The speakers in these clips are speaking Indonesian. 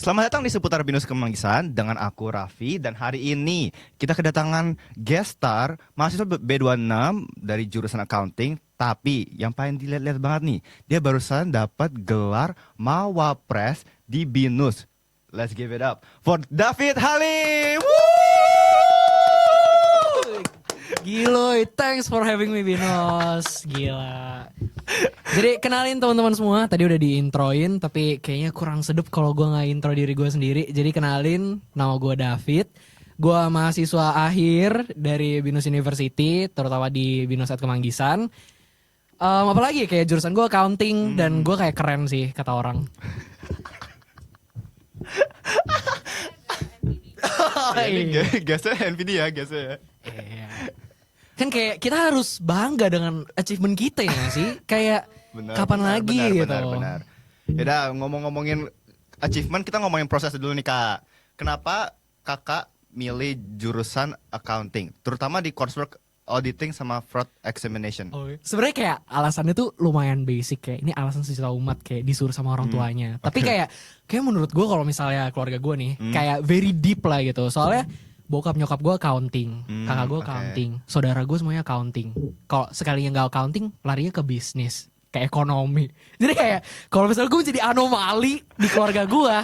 Selamat datang di seputar Binus Kemanggisan dengan aku Raffi, dan hari ini kita kedatangan guest star mahasiswa B26 dari jurusan accounting, tapi yang paling dilihat-lihat banget nih, dia barusan dapat gelar Mawapres di Binus. Let's give it up for David Halim. Giloy, thanks for having me Binos. Gila. Jadi kenalin teman-teman semua, tadi udah diintroin tapi kayaknya kurang sedep kalau gue nggak intro diri gue sendiri. Jadi kenalin, nama gue David. Gue mahasiswa akhir dari Binus University, terutama di Binus Kemanggisan. Apalagi kayak jurusan gue accounting dan gue kayak keren sih kata orang. Ini gasnya Nvidia, gasnya ya. Iya. Kan kayak kita harus bangga dengan achievement kita ya gak sih? Kayak kapan lagi gitu. Benar. Yaudah, ngomongin achievement, kita ngomongin proses dulu nih Kak. Kenapa Kakak milih jurusan accounting, terutama di coursework auditing sama fraud examination? Sebenarnya kayak alasannya tuh lumayan basic, kayak ini alasan sejuta umat, kayak disuruh sama orang tuanya. Tapi kayak menurut gue kalau misalnya keluarga gue nih kayak very deep lah gitu. Soalnya bokap nyokap gue accounting, kakak gue accounting, saudara gue semuanya accounting. Kalau sekalinya nggak accounting, larinya ke bisnis, ke ekonomi. Jadi kayak kalau misalnya gue jadi anomali di keluarga gue,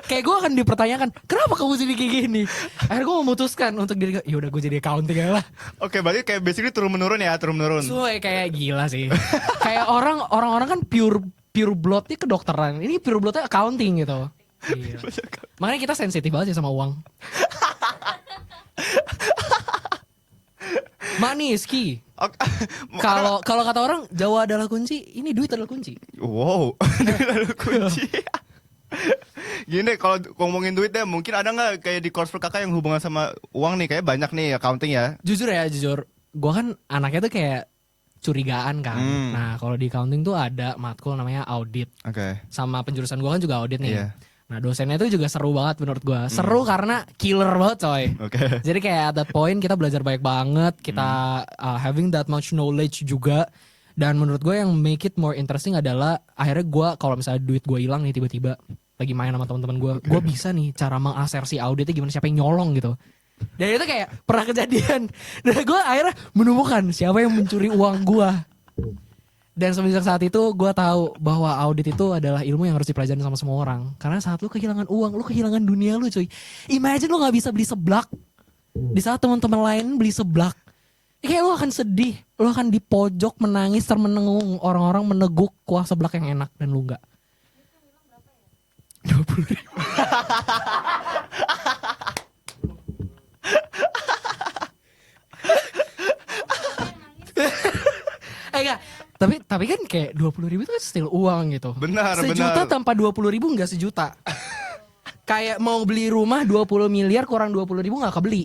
kayak gue akan dipertanyakan, kenapa kamu jadi kayak gini? Akhirnya gue memutuskan untuk diri gue, yaudah gue jadi accounting aja lah. Oke, berarti kayak basically turun menurun. So kayak gila sih. Kayak orang-orang kan pure bloodnya kedokteran, ini pure bloodnya accounting gitu. Gila. Makanya kita sensitif banget sih sama uang. Money is key. Kalau kata orang Jawa adalah kunci, ini duit adalah kunci. Wow, duit adalah kunci. Gini, kalau ngomongin duit deh, mungkin ada nggak kayak di coursework Kakak yang hubungan sama uang nih? Kayak banyak nih accounting ya. Jujur, gue kan anaknya tuh kayak curigaan kan. Nah kalau di accounting tuh ada matkul namanya audit. Oke. Sama penjurusan gue kan juga audit nih. Iya. Nah dosennya tuh juga seru banget menurut gue. Seru karena killer banget coy. Oke. Jadi kayak at that point kita belajar banyak banget. Kita having that much knowledge juga. Dan menurut gue yang make it more interesting adalah akhirnya gue kalau misalnya duit gue hilang nih tiba-tiba lagi main sama teman-teman gue bisa nih cara mengasersi auditnya gimana, siapa yang nyolong gitu. Dan itu kayak pernah kejadian. Dan gue akhirnya menemukan siapa yang mencuri uang gue. Dan semenjak saat itu gue tahu bahwa audit itu adalah ilmu yang harus dipelajari sama semua orang. Karena saat lu kehilangan uang, lu kehilangan dunia lu cuy. Imagine lu gak bisa beli seblak di saat teman-teman lain beli seblak. Kayak lu akan sedih, lu akan di pojok menangis termenengung, orang-orang meneguk kuah seblak yang enak dan lu enggak. 20.000. Enggak. Tapi kan kayak 20.000 itu kan still uang gitu. Benar. Sejuta tanpa 20.000 nggak sejuta. Kayak mau beli rumah 20 miliar kurang 20.000 nggak kebeli.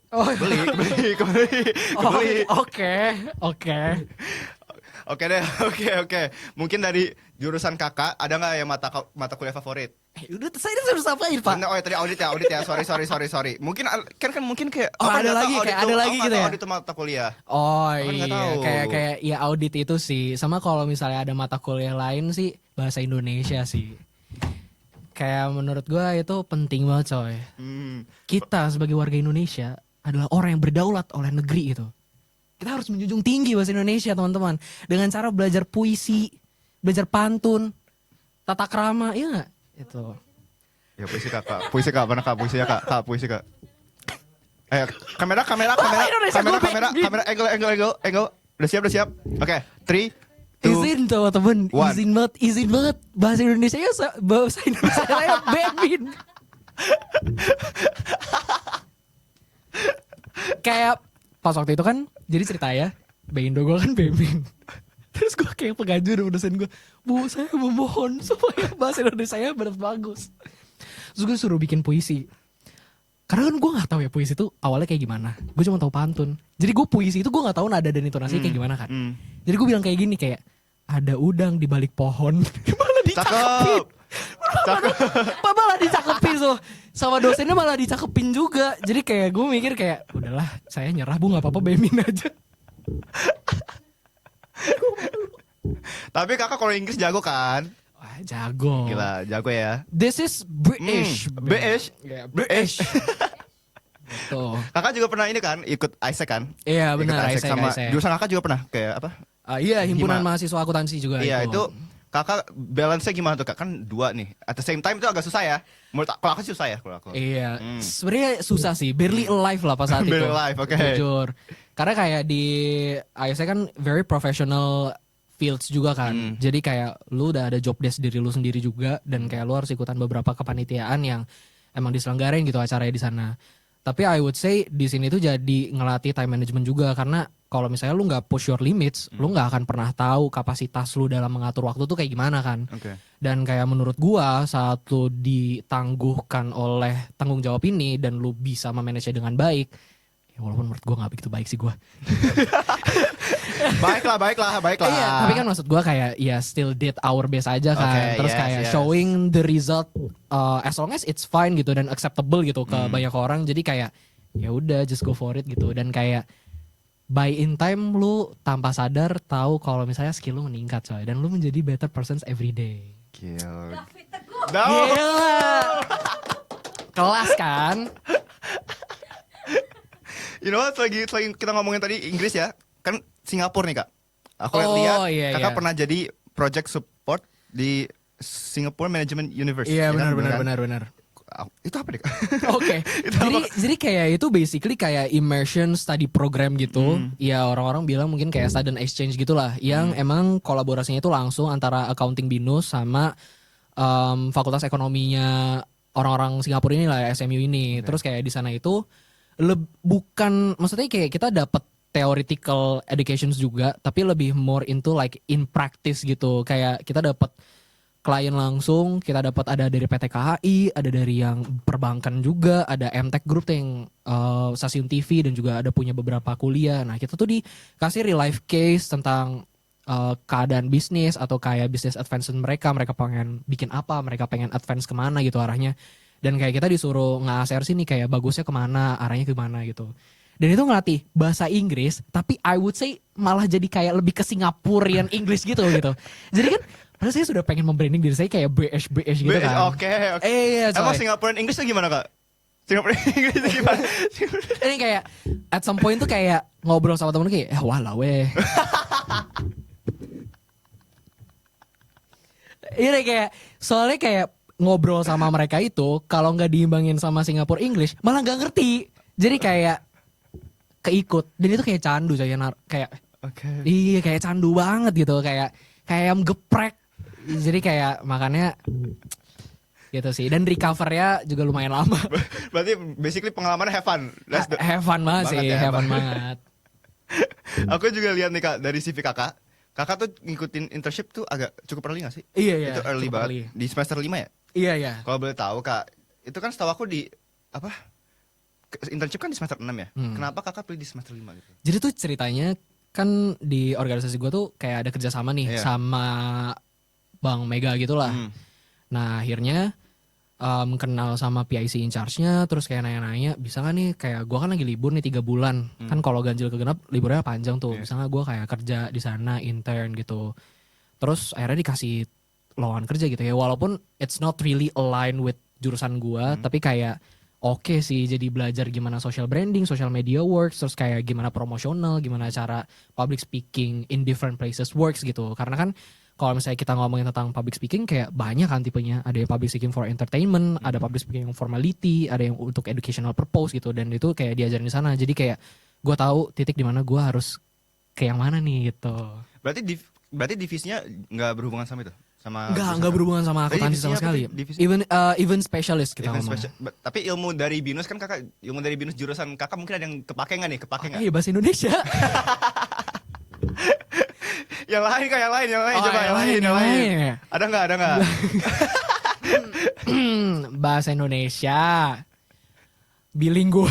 Kebeli. Oke deh. Mungkin dari jurusan Kakak ada nggak yang mata kuliah favorit? Udah saya harus apain Pak? Oh ya tadi audit ya. Sorry. Mungkin mungkin kayak ada lagi gitu ya. Audit itu mata kuliah. Oh Aku nggak iya, tahu. kayak ya audit itu sih. Sama kalau misalnya ada mata kuliah lain sih bahasa Indonesia sih. Kayak menurut gua itu penting banget coy. Kita sebagai warga Indonesia adalah orang yang berdaulat oleh negeri itu. Kita harus menjunjung tinggi bahasa Indonesia teman-teman. Dengan cara belajar puisi, belajar pantun, tata krama, iya gak? Itu. Ya puisi Kak. Mana Kak puisinya Kak? Puisi Kak. Kamera, angle. Udah siap. Oke, 3, 2, Izin teman-teman, 1. izin banget. Bahasa Indonesia saya Bemin. Kayak pas waktu itu kan, jadi cerita ya, Beindo gue kan Bemin. Terus gue kayak pengajar sama dosen gue, Bu saya memohon supaya bahasa Indonesia saya benar bagus. Terus gue suruh bikin puisi. Karena kan gue gak tahu ya puisi itu awalnya kayak gimana. Gue cuma tahu pantun. Jadi gue puisi itu gue gak tahu nada dan intonasinya kayak gimana kan. Jadi gue bilang kayak gini, kayak ada udang di balik pohon. Malah dicakepin. Malah dicakepin so. Sama dosennya malah dicakepin juga. Jadi kayak gue mikir kayak, udahlah saya nyerah Bu, gak apa-apa Bemin aja. Tapi Kakak kalau Inggris jago kan? Wah, jago. Gila, jago ya. This is British. British. Yeah, British. Tuh. Kakak juga pernah ini kan ikut ISEC kan? Iya Ikut benar, ISEC Isaac, sama Isaac. jurusan kakak juga pernah kayak apa? Iya, himpunan Hima. mahasiswa akuntansi juga Iya itu kakak balance-nya gimana tuh kak? Kan dua nih. At the same time itu agak susah ya. Kalau aku sih susah ya kalau aku. Iya, sebenarnya susah sih, barely alive lah pas saat itu. Barely alive, oke. Jujur. Karena kayak di ISA kan very professional fields juga kan. Jadi kayak lu udah ada job desk diri lu sendiri juga dan kayak lu harus ikutan beberapa kepanitiaan yang emang diselenggarain gitu acaranya di sana. Tapi I would say di sini tuh jadi ngelatih time management juga karena kalau misalnya lu nggak push your limits, lu nggak akan pernah tahu kapasitas lu dalam mengatur waktu tuh kayak gimana kan. Oke. Dan kayak menurut gua saat lu ditangguhkan oleh tanggung jawab ini dan lu bisa memanage dengan baik, ya walaupun menurut gua nggak begitu baik sih gua. Baiklah. Iya, tapi kan maksud gua kayak ya still did our best aja kan. Oke, Terus yes, kayak yes. showing the result as long as it's fine gitu dan acceptable gitu ke banyak orang. Jadi kayak ya udah just go for it gitu dan kayak by in time lu tanpa sadar tahu kalau misalnya skill lu meningkat coy dan lu menjadi better persons every day. Gila. Gila. Kelas kan? You know what, lagi kita ngomongin tadi Inggris ya. Kan Singapura nih kak. Aku Oh, lihat iya, kakak iya. pernah jadi project support di Singapore Management University. Iya ya kan? benar. Itu apa deh kak? Oke. Jadi kayak itu basically kayak immersion study program gitu. Ya orang-orang bilang mungkin kayak student exchange gitulah. Yang emang kolaborasinya itu langsung antara accounting binus sama fakultas ekonominya orang-orang Singapura ini lah SMU ini. Terus kayak di sana itu bukan maksudnya kayak kita dapat theoretical educations juga, tapi lebih more into like in practice gitu. Kayak kita dapat klien langsung, kita dapat ada dari PT KHI, ada dari yang perbankan juga, ada MTech Group yang stasiun TV dan juga ada punya beberapa kuliah. Nah kita tuh dikasih real life case tentang keadaan bisnis atau kayak bisnis advancement mereka pengen bikin apa, mereka pengen advance kemana gitu arahnya. Dan kayak kita disuruh nge-ASR sini kayak bagusnya kemana, arahnya kemana gitu. Dan itu ngelatih bahasa Inggris, tapi I would say malah jadi kayak lebih ke Singaporean English gitu. Jadi kan padahal saya sudah pengen membranding diri saya kayak BS gitu kan. Oke. Iya, Emang coy. Singaporean English tuh gimana kak? Singaporean English tuh gimana? Ini kayak at some point tuh kayak ngobrol sama temen kayak walah weh. Ini kayak soalnya kayak ngobrol sama mereka itu kalau nggak diimbangin sama Singapore English malah nggak ngerti. Jadi kayak keikut dan itu kayak candu kayak Oke. iya kayak candu banget gitu kayak ayam geprek. Jadi kayak makanya gitu sih dan recovernya juga lumayan lama. Berarti basically pengalaman have fun. Have fun banget sih, ya, have fun banget. Aku juga lihat nih kak dari CV kakak. Kakak tuh ngikutin internship tuh agak cukup early gak sih? Iya. Itu early cukup banget. early. Di semester 5 ya? Iya. Kalau boleh tahu kak, itu kan setahu aku di apa? Internship kan di semester 6 ya? Kenapa kakak pilih di semester 5 gitu? Jadi tuh ceritanya kan di organisasi gue tuh kayak ada kerjasama nih Iya. sama Bang Mega gitulah. Nah akhirnya kenal sama PIC in charge-nya terus kayak nanya-nanya bisa gak nih kayak gue kan lagi libur nih 3 bulan. Kan kalau ganjil kegenap liburnya panjang tuh. Bisa gak gue kayak kerja di sana intern gitu. Terus akhirnya dikasih lowongan kerja gitu ya. Walaupun it's not really aligned with jurusan gue tapi kayak oke sih jadi belajar gimana social branding, social media works, terus kayak gimana promosional, gimana cara public speaking in different places works gitu. Karena kan kalau misalnya kita ngomongin tentang public speaking kayak banyak kan tipenya. Ada yang public speaking for entertainment, ada public speaking formality, ada yang untuk educational purpose gitu. Dan itu kayak diajarin di sana. Jadi kayak gue tahu titik di mana gue harus ke yang mana nih gitu. Berarti divisinya nggak berhubungan sama itu? Sama Enggak berhubungan sama akuntansi sama sekali. Even specialist kita ngomong. Tapi ilmu dari binus kan kakak, ilmu dari binus jurusan kakak mungkin ada yang kepake nggak nih? Kepake nggak? Iya bahasa Indonesia. Yang lain kak, yang lain Oh, coba yang lain. Ada nggak? Bahasa Indonesia. Bilingual.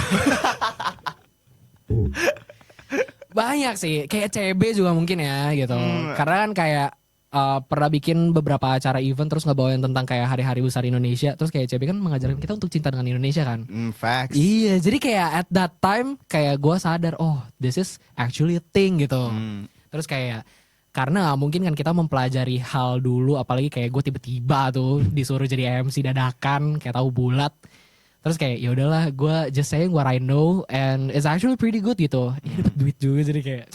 Banyak sih, kayak CB juga mungkin ya gitu. Karena kan kayak pernah bikin beberapa acara event terus ngebawain tentang kayak hari-hari besar Indonesia. Terus kayak CB kan mengajarkan kita untuk cinta dengan Indonesia kan. Facts. Iya, jadi kayak at that time kayak gue sadar, oh this is actually a thing gitu. Terus kayak Karena nggak mungkin kan kita mempelajari hal dulu, apalagi kayak gue tiba-tiba tuh disuruh jadi MC dadakan kayak tahu bulat. Terus kayak ya udahlah, gue just saying what I know and it's actually pretty good gitu. Ya dapet duit juga jadi kayak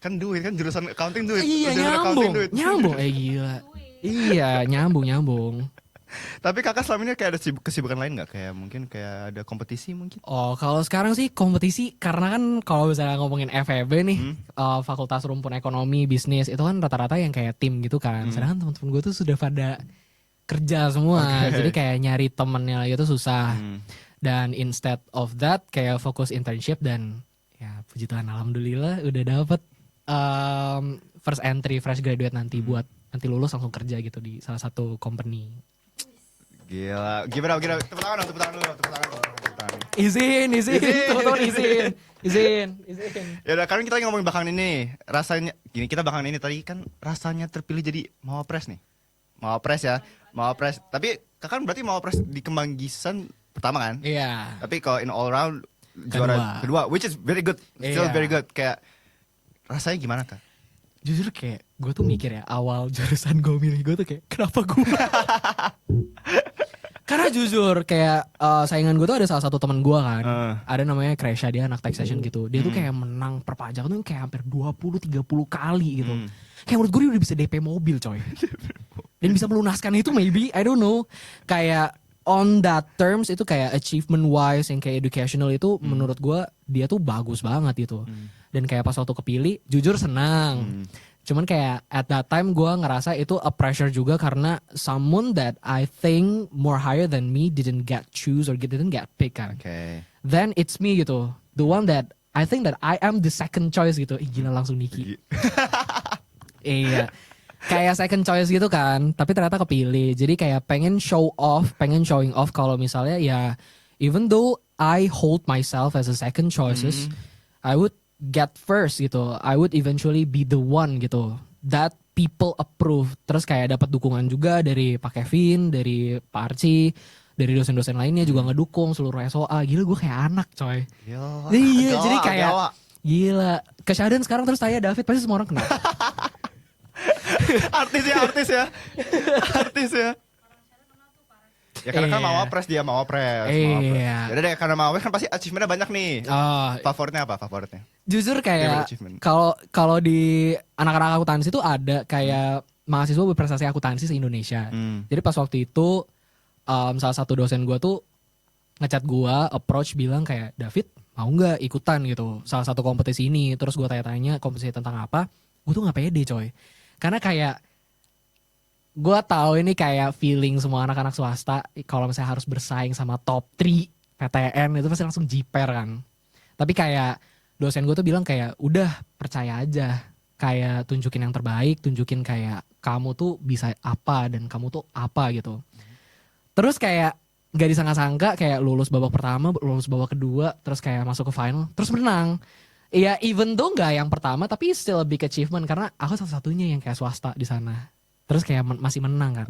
Kan duit kan jurusan accounting duit. iya Jurusan accounting nyambung, duit. nyambung, gila. Iya nyambung. Tapi kakak selama ini kayak ada kesibukan lain nggak? Kayak mungkin kayak ada kompetisi mungkin? Oh kalau sekarang sih kompetisi karena kan kalau misalnya ngomongin FEB nih, Fakultas Rumpun Ekonomi Bisnis itu kan rata-rata yang kayak tim gitu kan. Sedangkan teman-teman gue tuh sudah pada kerja semua, Oke. jadi kayak nyari temennya gitu susah. Hmm. Dan instead of that kayak fokus internship dan ya puji Tuhan alhamdulillah udah dapet first entry fresh graduate nanti buat nanti lulus langsung kerja gitu di salah satu company. Gila, gimana? Tepuk tangan dong, tepuk tangan dulu, tepuk tangan dong, tepuk tangan. Izin, teman-teman izin. Ya udah, kan kita lagi ngomongin belakangan ini. Rasanya gini, kita belakangan ini tadi kan rasanya terpilih jadi Mawapres nih. Mawapres ya, Mawapres. Tapi kakak berarti Mawapres di Kemanggisan pertama kan? Iya. Tapi kalau in all round juara kedua, which is very good, still Iya. very good. Kayak rasanya gimana kak? Jujur kayak gue tuh mikir ya awal jurusan gue milih gue tuh kayak kenapa gue? Karena jujur kayak saingan gue tuh ada salah satu teman gue kan, ada namanya Kresha, dia anak taxation gitu. Dia tuh kayak menang perpajak tuh kayak hampir 20-30 kali gitu. Kayak menurut gue dia udah bisa DP mobil coy. Dan bisa melunaskan itu maybe, I don't know. Kayak on that terms itu kayak achievement wise yang kayak educational itu menurut gue dia tuh bagus banget gitu. Dan kayak pas waktu kepilih jujur senang. Cuman kayak at that time gue ngerasa itu a pressure juga karena someone that I think more higher than me didn't get choose or didn't get pick kan. Oke. Then it's me gitu. The one that I think that I am the second choice gitu. Ih gila langsung Niki. Iya. Kayak second choice gitu kan. Tapi ternyata kepilih. Jadi kayak pengen showing off kalau misalnya ya even though I hold myself as a second choices, I would get first gitu. I would eventually be the one gitu that people approve. Terus kayak dapat dukungan juga dari Pak Kevin, dari Pak Arci, dari dosen-dosen lainnya juga ngedukung seluruh SOA. Gila gue kayak anak coy. Iya, jadi kayak gila. Ke Syahdan sekarang terus saya David pasti semua orang kenal. Artis ya. Ya karena kan Iya. Mawapres dia Mawapres. Iya. Yaudah deh, karena Mawapres kan pasti achievementnya banyak nih. Oh, Favoritnya apa? Favoritnya? jujur Favorite kayak achievement. kalau di anak-anak akuntansi itu ada kayak mahasiswa berprestasi akuntansi se-Indonesia. Jadi pas waktu itu salah satu dosen gua tuh ngechat gua, approach bilang kayak David mau nggak ikutan gitu salah satu kompetisi ini. Terus gua tanya-tanya kompetisi tentang apa. Gua tuh nggak pede coy. Karena kayak gue tahu ini kayak feeling semua anak-anak swasta kalau misalnya harus bersaing sama top 3 PTN itu pasti langsung jiper kan. Tapi kayak dosen gue tuh bilang kayak udah percaya aja, kayak tunjukin yang terbaik, tunjukin kayak kamu tuh bisa apa dan kamu tuh apa gitu. Terus kayak gak disangka-sangka kayak lulus babak pertama, lulus babak kedua, terus kayak masuk ke final, terus menang. Iya, even though gak yang pertama tapi still a big achievement karena aku satu-satunya yang kayak swasta di sana. Terus kayak masih menang kan.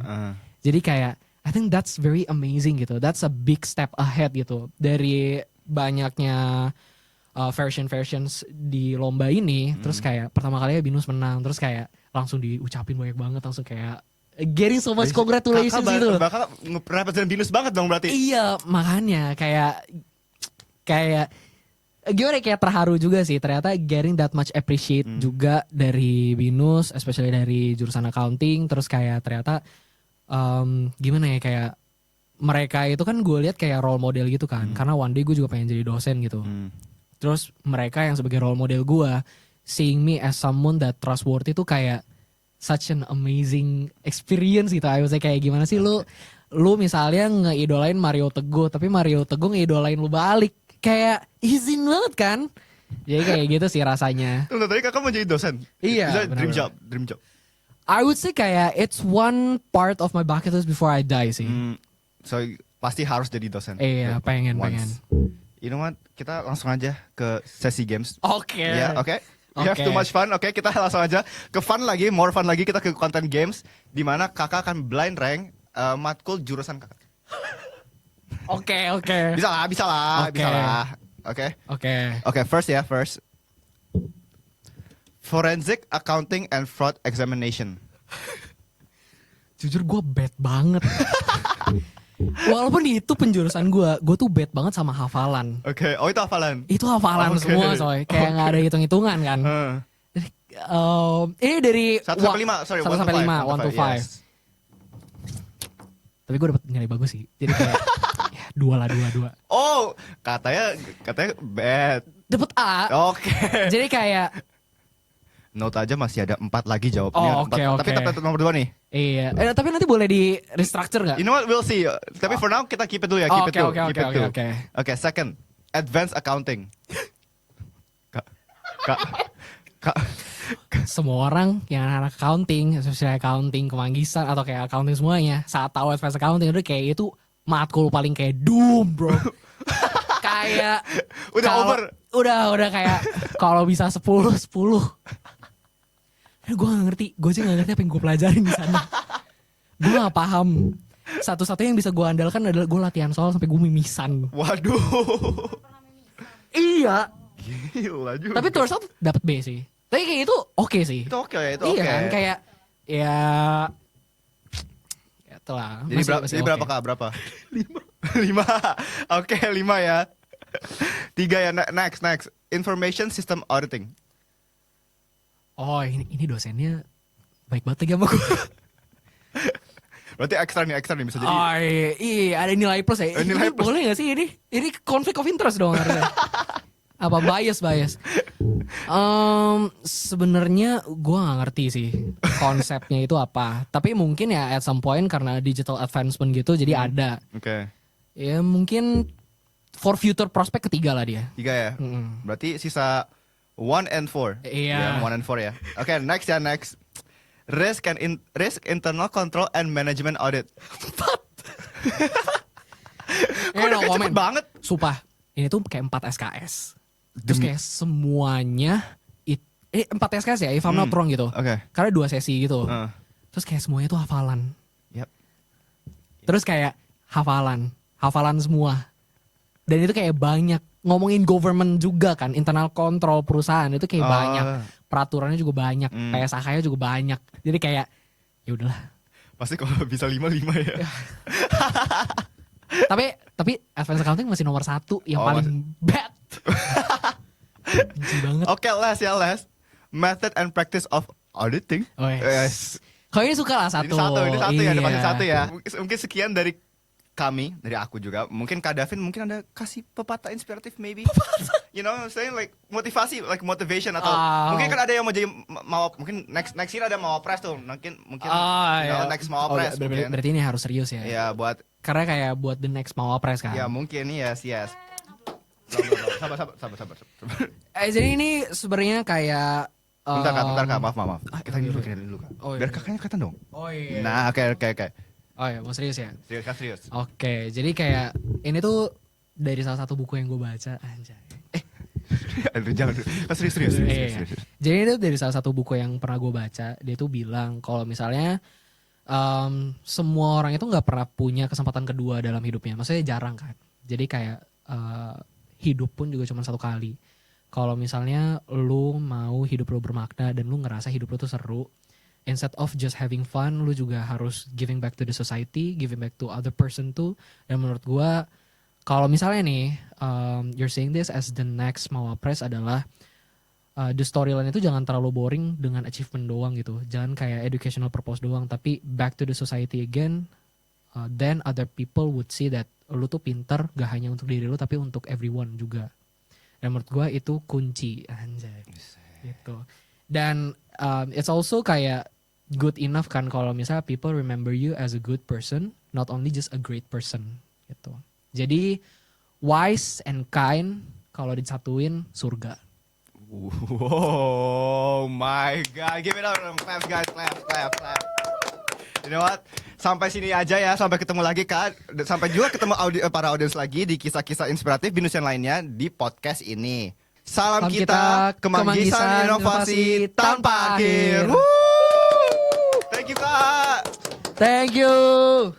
Jadi kayak I think that's very amazing gitu. That's a big step ahead gitu. Dari banyaknya versions di lomba ini. Terus kayak pertama kalinya Binus menang. Terus kayak langsung diucapin banyak banget. Langsung kayak getting so much congratulations gitu. Bakal nge-represent Binus banget dong berarti. Iya makanya kayak gimana kayak terharu juga sih ternyata getting that much appreciate juga dari Binus, especially dari jurusan accounting. Terus kayak ternyata gimana ya kayak mereka itu kan gue lihat kayak role model gitu kan, karena one day gue juga pengen jadi dosen gitu. Terus mereka yang sebagai role model gue, seeing me as someone that trustworthy itu kayak such an amazing experience gitu. I was like kayak gimana sih lu misalnya ngeidolain Mario Teguh, tapi Mario Teguh ngeidolain lu balik. Kayak izin banget kan. Jadi kayak gitu sih rasanya. Tunggu, tadi kakak mau jadi dosen? Iya, Bisa benar-benar. dream job. I would say kayak it's one part of my bucket list before I die sih. So pasti harus jadi dosen. Iya, pengen. You know what? Kita langsung aja ke sesi games. Oke. Ya, oke. We have Oke. too much fun. Oke, kita langsung aja ke fun lagi, more fun lagi. Kita ke content games di mana kakak akan blind rank matkul jurusan kakak. Oke. Bisa lah. Oke. Oke. Oke. Oke, first. Forensic Accounting and Fraud Examination. Jujur gue bad banget. Walaupun itu penjurusan gue tuh bad banget sama hafalan. Oke, oh itu hafalan. Itu hafalan Oke. semua soalnya, kayak nggak ada hitung-hitungan kan. Ini dari 1 sampai 5, sorry, 1 sampai 5, 1 to 5. yes. Tapi gue dapet nilai bagus sih. Jadi kayak ya, 2 lah. Oh, katanya bad. Dapet A. Oke. Jadi kayak Note aja masih ada 4 lagi jawabnya. Oh, oke, Tapi oke. tetap nomor 2 nih. iya. Tapi nanti boleh di restructure nggak? You know what? We'll see. Tapi for now kita keep it dulu ya. Keep it dulu. Keep it dulu. Oke. Oke, second. Advanced Accounting. Kak. Semua orang yang anak accounting, especially accounting kemanggisan atau kayak accounting semuanya, saat tahu advanced accounting itu kayak itu matkul paling kayak doom, bro. Kayak Udah over. Udah kayak kalau bisa 10. Gue gak ngerti, gue sih gak ngerti apa yang gue pelajarin di sana. Gue gak paham. Satu-satunya yang bisa gue andalkan adalah gue latihan soal sampai gue mimisan. Waduh. Iya. Gila juga. Tapi turns out dapet B sih. Tapi kayak itu oke sih. Itu oke, itu Iya oke. kan, kayak ya itulah. Jadi berapa Kak? Berapa? 5. 5. Oke, 5 ya. 3 ya. Next. Information System Auditing. Oh, ini dosennya baik banget lagi sama gue. Berarti ekstra nih bisa jadi. Oh iya, ada nilai plus ya. Nilai plus. Boleh gak sih ini? Ini conflict of interest dong harusnya. Apa bias? Sebenarnya gue gak ngerti sih konsepnya itu apa. Tapi mungkin ya at some point karena digital advancement gitu jadi ada. Oke. Ya mungkin for future prospect ketiga lah dia. 3 ya. Berarti sisa 1 and 4. Iya. 1 and 4 ya. Oke, next. Risk Internal Control and Management Audit. Kok udah no cepet comment. banget. Sumpah, ini tuh kayak 4 SKS. Terus kayak semuanya 4 SKS ya, if I'm not wrong gitu. Oke. Karena 2 sesi gitu. Uh. Terus kayak semuanya tuh hafalan. Yep. Terus kayak hafalan semua. Dan itu kayak banyak ngomongin government juga kan, internal control perusahaan itu kayak banyak. Peraturannya juga banyak, PSAK-nya juga banyak. Jadi kayak ya udahlah. Pasti kalau bisa 5 ya. tapi advanced accounting masih nomor 1 yang paling bad. Benci banget. Oke, last. Method and practice of auditing. Oh, yes. Kalau ini suka lah satu. Ini satu ya, ada Iya. pasti satu ya. Mungkin sekian dari kami, dari aku juga. Mungkin Kak Davin mungkin ada kasih pepatah inspiratif maybe. You know what I'm saying, like motivasi, like motivation atau mungkin kan ada yang mau jadi mungkin next year ada mawapres tuh. Mungkin next mawapres. Berarti ini harus serius ya. Ya buat Karena kayak buat the next mawapres kan. ya mungkin yes. Sabar. Jadi ini sebenarnya kayak Bentar Kak, maaf. Kita dulu Kak. Oh, iya. Biar kakaknya kelihatan dong. Oh iya. Nah, oke. Oh iya, mau serius ya? Serius. Oke, jadi kayak ini tuh dari salah satu buku yang gue baca, anjay. Aduh, jangan. Serius. Iya. Jadi itu dari salah satu buku yang pernah gue baca, dia tuh bilang kalau misalnya semua orang itu nggak pernah punya kesempatan kedua dalam hidupnya, maksudnya jarang kan. Jadi kayak hidup pun juga cuma satu kali. Kalau misalnya lu mau hidup lu bermakna dan lu ngerasa hidup lu tuh seru, instead of just having fun, lu juga harus giving back to the society, giving back to other person too. Dan menurut gua, kalau misalnya nih, you're saying this as the next Mawapres adalah the storyline itu jangan terlalu boring dengan achievement doang gitu. Jangan kayak educational purpose doang, tapi back to the society again. Then other people would see that lu tuh pinter gak hanya untuk diri lu tapi untuk everyone juga. Dan menurut gua itu kunci, anjay. Gitu. Dan it's also kayak good enough kan kalau misalnya people remember you as a good person, not only just a great person gitu. Jadi wise and kind kalau disatuin surga. Oh my god, give it up, clap guys, clap. You know what? Sampai sini aja ya, sampai ketemu lagi Kak. Sampai juga ketemu para audiens lagi di kisah-kisah inspiratif binus yang lainnya di podcast ini. Salam kita, Kemanggisan Inovasi Tanpa Akhir. Woo! Thank you Kak. Thank you.